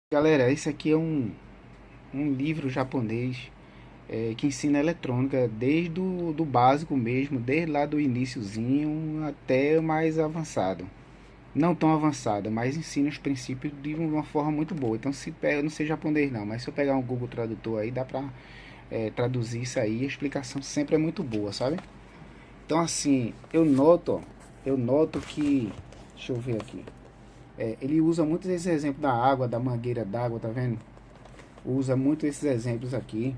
Galera, esse aqui é um livro japonês que ensina eletrônica desde do básico mesmo, desde lá do iniciozinho até o mais avançado. Não tão avançado, mas ensina os princípios de uma forma muito boa. Então, se pega, eu não sei japonês não, mas se eu pegar um Google Tradutor aí, dá pra traduzir isso aí. A explicação sempre é muito boa, sabe? Então, assim, eu noto que, deixa eu ver aqui. Ele usa muito esse exemplo da água, da mangueira d'água, tá vendo? Usa muito esses exemplos aqui.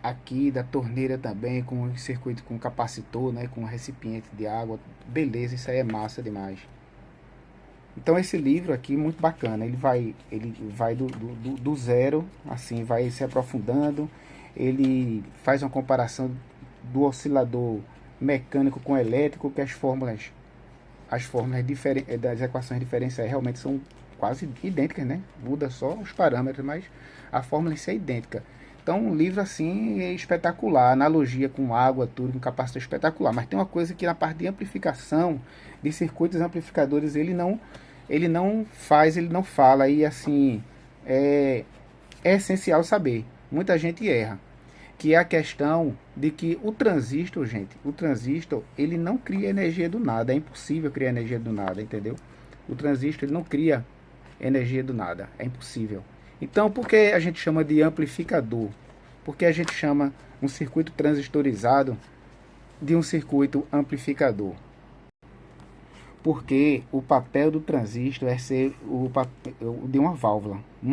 Aqui da torneira também, com o circuito com capacitor, né? Com recipiente de água. Beleza, isso aí é massa demais. Então esse livro aqui, muito bacana. Ele vai do zero, assim, vai se aprofundando. Ele faz uma comparação do oscilador mecânico com elétrico, que as fórmulas das equações diferenciais realmente são quase idênticas, né? Muda só os parâmetros, mas a fórmula em si é idêntica. Então, um livro assim é espetacular, analogia com água, tudo, com capacitor espetacular. Mas tem uma coisa que na parte de amplificação, de circuitos amplificadores, ele não fala, e assim, é essencial saber. Muita gente erra, que é a questão de que o transistor, ele não cria energia do nada, é impossível criar energia do nada, entendeu? O transistor, ele não cria energia do nada, é impossível. Então, por que a gente chama de amplificador? Por que a gente chama um circuito transistorizado de um circuito amplificador? Porque o papel do transistor é ser o papel de uma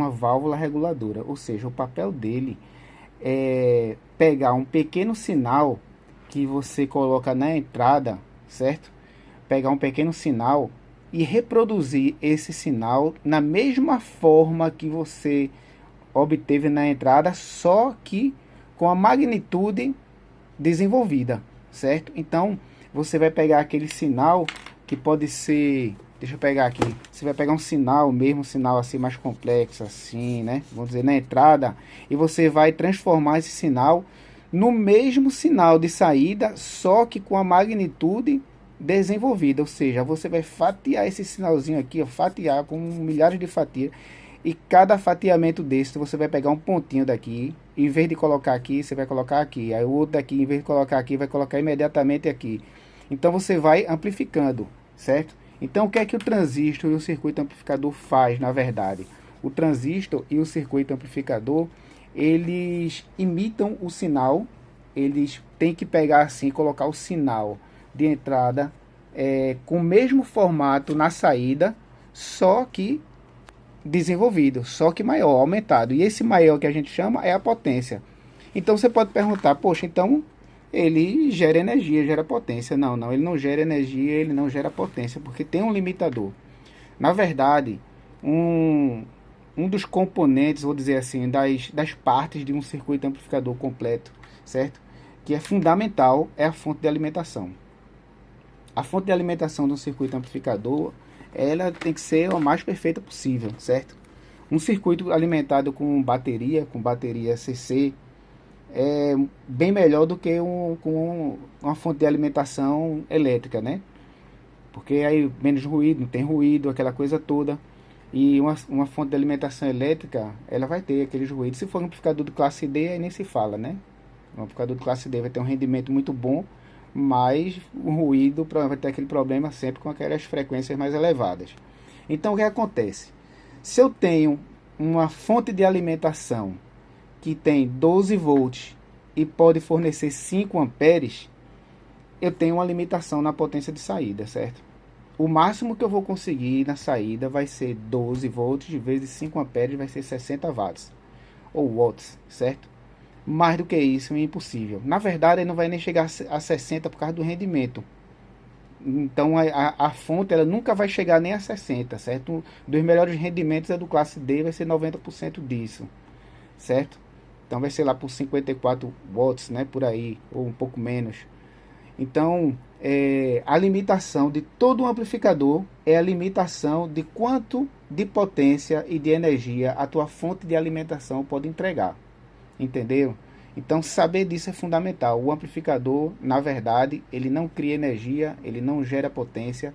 válvula reguladora, ou seja, o papel dele pegar um pequeno sinal que você coloca na entrada, certo? Pegar um pequeno sinal e reproduzir esse sinal na mesma forma que você obteve na entrada, só que com a magnitude desenvolvida, certo? Então, você vai pegar aquele sinal que pode ser, deixa eu pegar aqui, você vai pegar um sinal, mesmo um sinal assim mais complexo, assim, né? Vamos dizer, na entrada, e você vai transformar esse sinal no mesmo sinal de saída, só que com a magnitude desenvolvida, ou seja, você vai fatiar esse sinalzinho aqui, ó, fatiar com milhares de fatias, e cada fatiamento desse você vai pegar um pontinho daqui, em vez de colocar aqui, você vai colocar aqui, aí o outro daqui, em vez de colocar aqui, vai colocar imediatamente aqui. Então você vai amplificando, certo? Então o que é que o transistor e o circuito amplificador faz, na verdade? O transistor e o circuito amplificador, eles imitam o sinal, eles têm que pegar assim, colocar o sinal de entrada com o mesmo formato na saída, só que desenvolvido, só que maior, aumentado. E esse maior que a gente chama é a potência. Então você pode perguntar, poxa, então ele gera energia, gera potência. Não, não, ele não gera energia, ele não gera potência, porque tem um limitador. Na verdade, um dos componentes, vou dizer assim, das partes de um circuito amplificador completo, certo? Que é fundamental, é a fonte de alimentação. A fonte de alimentação de um circuito amplificador, ela tem que ser a mais perfeita possível, certo? Um circuito alimentado com bateria CC, é bem melhor do que com uma fonte de alimentação elétrica, né? Porque aí menos ruído, não tem ruído, aquela coisa toda. E uma fonte de alimentação elétrica, ela vai ter aqueles ruídos. Se for um amplificador de classe D, aí nem se fala, né? Um amplificador de classe D vai ter um rendimento muito bom, mas o ruído vai ter aquele problema sempre com aquelas frequências mais elevadas. Então o que acontece? Se eu tenho uma fonte de alimentação que tem 12 volts e pode fornecer 5 amperes, eu tenho uma limitação na potência de saída, certo? O máximo que eu vou conseguir na saída vai ser 12 volts vezes 5 amperes, vai ser 60 watts ou watts, certo? Mais do que isso é impossível. Na verdade, ele não vai nem chegar a 60 por causa do rendimento. Então a fonte ela nunca vai chegar nem a 60, certo? Um dos melhores rendimentos é do classe D, vai ser 90% disso, certo? Então vai ser lá por 54 watts, né, por aí, ou um pouco menos. Então, a limitação de todo um amplificador é a limitação de quanto de potência e de energia a tua fonte de alimentação pode entregar. Entendeu? Então, saber disso é fundamental. O amplificador, na verdade, ele não cria energia, ele não gera potência,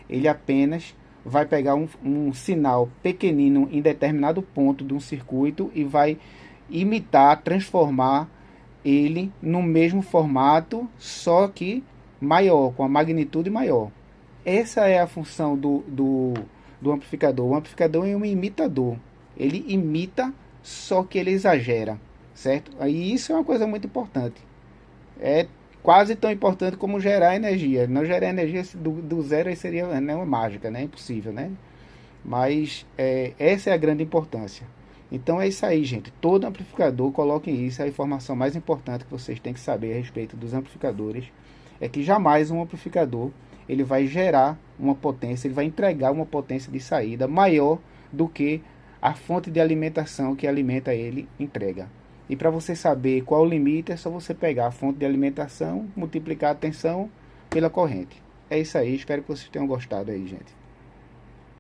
ele apenas vai pegar um sinal pequenino em determinado ponto de um circuito e vai imitar, transformar ele no mesmo formato, só que maior, com a magnitude maior. Essa é a função do amplificador. O amplificador é um imitador. Ele imita, só que ele exagera, certo? Aí isso é uma coisa muito importante. É quase tão importante como gerar energia. Não gerar energia do zero aí seria, né, uma mágica, né? Impossível, né? Mas essa é a grande importância. Então é isso aí, gente. Todo amplificador, coloquem isso. A informação mais importante que vocês têm que saber a respeito dos amplificadores é que jamais um amplificador ele vai gerar uma potência, ele vai entregar uma potência de saída maior do que a fonte de alimentação que alimenta ele entrega. E para você saber qual o limite, é só você pegar a fonte de alimentação, multiplicar a tensão pela corrente. É isso aí, espero que vocês tenham gostado aí, gente.